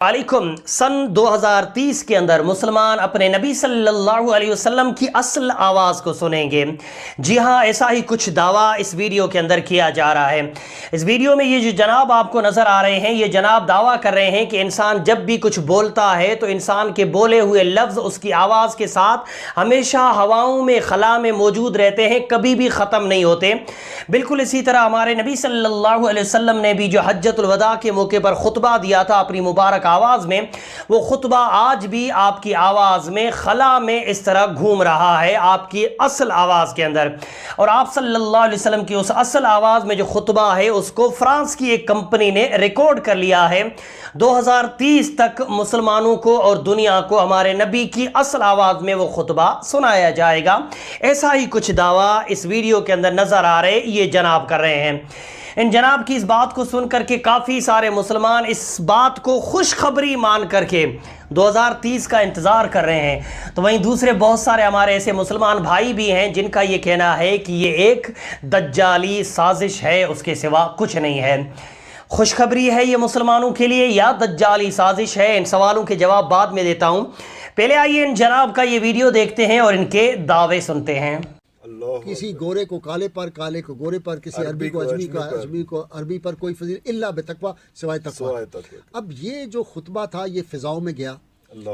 वालेकुम। सन 2030 के अंदर मुसलमान अपने नबी सल्लल्लाहु अलैहि वसल्लम की असल आवाज़ को सुनेंगे। जी हाँ, ऐसा ही कुछ दावा इस वीडियो के अंदर किया जा रहा है। इस वीडियो में ये जो जनाब आपको नज़र आ रहे हैं, ये जनाब दावा कर रहे हैं कि इंसान जब भी कुछ बोलता है तो इंसान के बोले हुए लफ्ज़ उसकी आवाज़ के साथ हमेशा हवाओं में खला में मौजूद रहते हैं, कभी भी ख़त्म नहीं होते। बिल्कुल इसी तरह हमारे नबी सल्लल्लाहु अलैहि वसल्लम ने भी जो हज्जतुल वदा के मौके पर खुतबा दिया था अपनी मुबारक आवाज़ में, वो खुतबा आज भी आपकी आवाज़ में खला में इस तरह घूम रहा है, आपकी असल आवाज़ के अंदर। और आप सल्लल्लाहु अलैहि वसल्लम की उस असल आवाज़ में जो खुतबा है उसको फ्रांस की एक कंपनी ने रिकॉर्ड कर लिया है। 2030 तक मुसलमानों को और दुनिया को हमारे नबी की असल आवाज़ में वो खुतबा सुनाया जाएगा। ऐसा ही कुछ दावा इस वीडियो के अंदर नज़र आ रहे ये जनाब कर रहे हैं। इन जनाब की इस बात को सुन करके काफ़ी सारे मुसलमान इस बात को खुशखबरी मान करके 2030 का इंतज़ार कर रहे हैं। तो वहीं दूसरे बहुत सारे हमारे ऐसे मुसलमान भाई भी हैं जिनका ये कहना है कि ये एक दज्जाली साजिश है, उसके सिवा कुछ नहीं है। खुशखबरी है ये मुसलमानों के लिए या दज्जाली साजिश है? इन सवालों के जवाब बाद में देता हूँ। पहले आइए इन जनाब का ये वीडियो देखते हैं और इनके दावे सुनते हैं। किसी गोरे को काले पर, काले को गोरे पर, किसी अरबी को अजमी का, अजमी को अरबी पर, कोई फजील इल्ला बेतकवा सिवाय तकवा। अब ये जो खुतबा था ये फिजाओं में गया।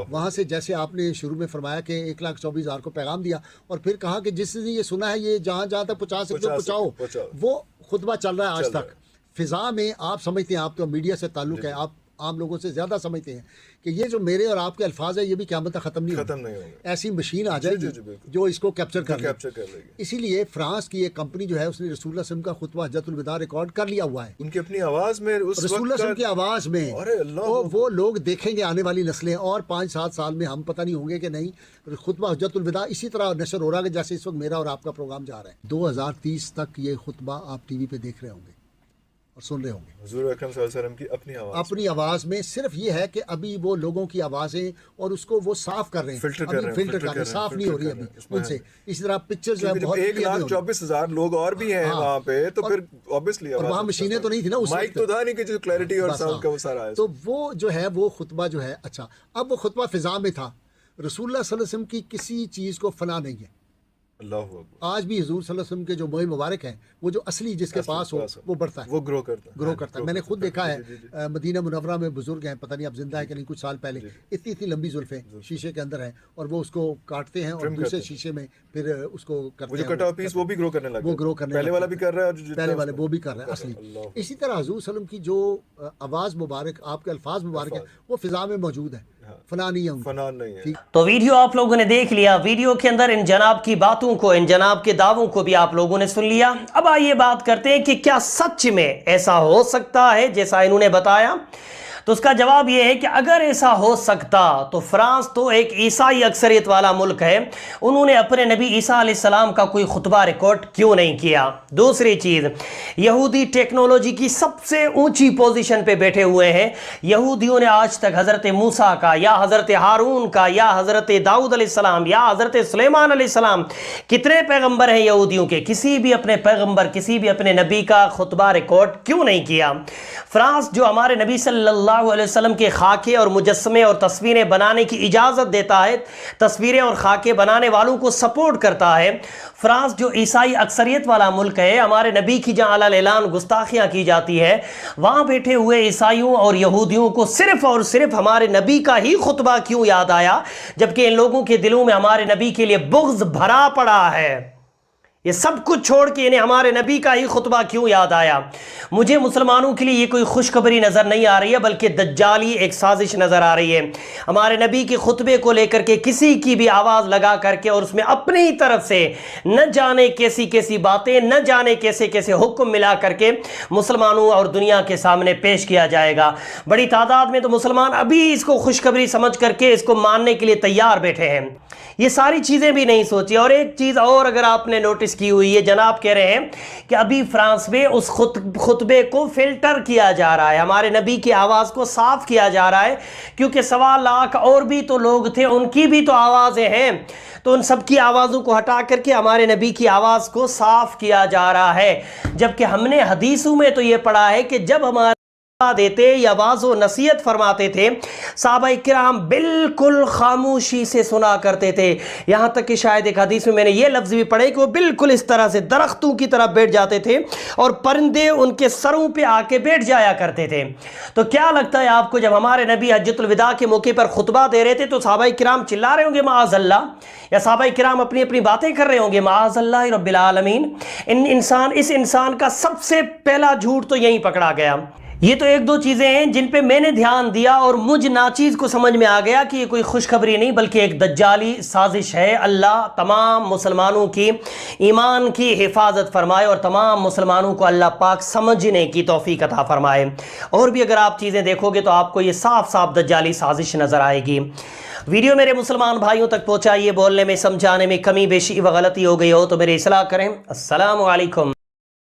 वहाँ से जैसे आपने शुरू में फरमाया कि 1,24,000 को पैगाम दिया और फिर कहा कि जिसने ये सुना है ये जहाँ जहाँ तक पहुँचा सकते हो पहुँचाओ। वो खुतबा चल रहा है आज तक फिजा में। आप समझते हैं, आप तो मीडिया से ताल्लुक़ है, आप आम लोगों से ज़्यादा समझते हैं कि ये जो मेरे और आपके अल्फाज है ये भी क़यामत तक ख़त्म नहीं होंगे। ऐसी मशीन आ जाएगी जो इसको कैप्चर कर लेगी। इसीलिए फ्रांस की एक कंपनी जो है उसने रसूलुल्लाह सल्लल्लाहु अलैहि वसल्लम का खुतबा हज्जतुल विदा रिकॉर्ड कर लिया हुआ है उनकी अपनी आवाज़ में, रसूलुल्लाह सल्लल्लाहु अलैहि वसल्लम की आवाज़ में। तो वो लोग देखेंगे आने वाली नस्लें, और 5-7 साल में हम पता नहीं होंगे कि नहीं खुतबा हज्जतुल विदा इसी तरह नशर हो रहा है जैसे इस वक्त मेरा और आपका प्रोग्राम जा रहा है। 2030 तक ये खुतबा आप TV पे देख रहे होंगे और सुन रहे होंगे। हुज़ूर अकरम सल्लल्लाहु अलैहि वसल्लम की अपनी आवाज़ में। सिर्फ ये है कि अभी वो लोगों की आवाज़ें और उसको वो साफ कर रहे हैं, फिल्टर कर रहे हैं, साफ नहीं हो रही अभी उनसे। इसी तरह पिक्चर जो है बहुत 1,24,000 लोग और भी हैं वहाँ पे, तो फिर ऑब्वियसली और वहाँ मशीनें तो नहीं थी ना, उस माइक तो था नहीं कि जो क्लैरिटी और साउंड का वो सारा है। तो वो जो है वो खुतबा जो है, अच्छा अब वो खुतबा फिजा में था। रसूलुल्लाह सल्लल्लाहु अलैहि वसल्लम की किसी चीज़ को फना नहीं है। आज भी हुज़ूर सल्लल्लाहु अलैहि वसल्लम के जो मोए मुबारक हैं वो जो असली जिसके पास हो वो बढ़ता है, वो ग्रो करता है। मैंने खुद देखा है मदीना मुनव्वरा में बुजुर्ग हैं, पता नहीं अब जिंदा है कि नहीं, कुछ साल पहले इतनी लंबी जुल्फें शीशे के अंदर हैं और वो उसको काटते हैं और दूसरे शीशे में फिर उसको करते हैं। कटा हुआ पीस वो भी ग्रो करने लगा, वो ग्रो करने पहले वाला भी कर रहा है, पहले वाले वो भी कर रहा है असली। इसी तरह हुज़ूर सल्लल्लाहु अलैहि वसल्लम की जो आवाज़ मुबारक, आपके अल्फाज मुबारक है, वो फिजा में मौजूद है, फना नहीं है। तो वीडियो आप लोगों ने देख लिया। वीडियो के अंदर इन जनाब की बातों को, इन जनाब के दावों को भी आप लोगों ने सुन लिया। अब आइए बात करते हैं कि क्या सच में ऐसा हो सकता है जैसा इन्होंने बताया। तो उसका जवाब यह है कि अगर ऐसा हो सकता तो फ्रांस तो एक ईसाई अक्सरियत वाला मुल्क है, उन्होंने अपने नबी ईसा अलैहिस्सलाम का कोई खुतबा रिकॉर्ड क्यों नहीं किया। दूसरी चीज़, यहूदी टेक्नोलॉजी की सबसे ऊंची पोजीशन पे बैठे हुए हैं। यहूदियों ने आज तक हज़रत मूसा का या हज़रत हारून का या हज़रत दाऊद अलैहिस्सलाम या हज़रत सुलेमान अलैहिस्सलाम, कितने पैगंबर हैं यहूदियों के, किसी भी अपने पैगंबर, किसी भी अपने नबी का खुतबा रिकॉर्ड क्यों नहीं किया। फ्रांस जो हमारे नबी सल्लल्लाहु अलैहि वसल्लम के खाके और मुजस्समे और तस्वीरें बनाने की इजाज़त देता है, तस्वीरें और खाके बनाने वालों को सपोर्ट करता है। फ्रांस जो ईसाई अक्सरियत वाला मुल्क है, हमारे नबी की जहाँ अलैलान गुस्ताखियाँ की जाती है, वहाँ बैठे हुए ईसाइयों और यहूदियों को सिर्फ़ और सिर्फ हमारे नबी का ही खुतबा क्यों याद आया, जबकि इन लोगों के दिलों में हमारे नबी के लिए बुग़्ज़ भरा पड़ा है। ये सब कुछ छोड़ के इन्हें हमारे नबी का ही खुतबा क्यों याद आया। मुझे मुसलमानों के लिए ये कोई खुशखबरी नज़र नहीं आ रही है, बल्कि दज्जाली एक साजिश नज़र आ रही है। हमारे नबी के खुतबे को लेकर के किसी की भी आवाज़ लगा करके और उसमें अपनी तरफ से न जाने कैसी कैसी बातें, न जाने कैसे कैसे हुक्म मिला करके मुसलमानों और दुनिया के सामने पेश किया जाएगा। बड़ी तादाद में तो मुसलमान अभी इसको खुशखबरी समझ करके इसको मानने के लिए तैयार बैठे हैं। ये सारी चीज़ें भी नहीं सोची। और एक चीज़ और अगर आपने नोटिस की हुई है, जनाब कह रहे हैं कि अभी फ्रांस में उस खुतबे को फिल्टर किया जा रहा है, हमारे नबी की आवाज़ को साफ किया जा रहा है, क्योंकि 1.25 लाख और भी तो लोग थे, उनकी भी तो आवाज़ें हैं, तो उन सब की आवाज़ों को हटा करके हमारे नबी की आवाज़ को साफ किया जा रहा है। जबकि हमने हदीसों में तो ये पढ़ा है कि जब हमारे دیتے یا واعظ و نصیحت فرماتے تھے، صحابہ کرام بالکل خاموشی سے سنا کرتے تھے، یہاں تک کہ شاید ایک حدیث میں میں نے یہ لفظ بھی پڑھے کہ وہ بالکل اس طرح سے درختوں کی طرح بیٹھ جاتے تھے اور پرندے ان کے سروں پہ آ کے بیٹھ جایا کرتے تھے۔ تو کیا لگتا ہے آپ کو جب ہمارے نبی حجۃ الوداع کے موقع پر خطبہ دے رہے تھے تو صحابہ کرام چلا رہے ہوں گے معاذ اللہ، یا صحابہ کرام اپنی اپنی باتیں کر رہے ہوں گے معاذ اللہ رب العالمین؟ اس انسان کا سب سے پہلا جھوٹ تو یہیں پکڑا گیا۔ یہ تو ایک دو چیزیں ہیں جن پہ میں نے دھیان دیا اور مجھ ناچیز کو سمجھ میں آ گیا کہ یہ کوئی خوشخبری نہیں بلکہ ایک دجالی سازش ہے۔ اللہ تمام مسلمانوں کی ایمان کی حفاظت فرمائے اور تمام مسلمانوں کو اللہ پاک سمجھنے کی توفیق عطا فرمائے۔ اور بھی اگر آپ چیزیں دیکھو گے تو آپ کو یہ صاف صاف دجالی سازش نظر آئے گی۔ ویڈیو میرے مسلمان بھائیوں تک پہنچائیے، بولنے میں سمجھانے میں کمی بیشی و غلطی ہو گئی ہو تو میرے اصلاح کریں۔ السلام علیکم۔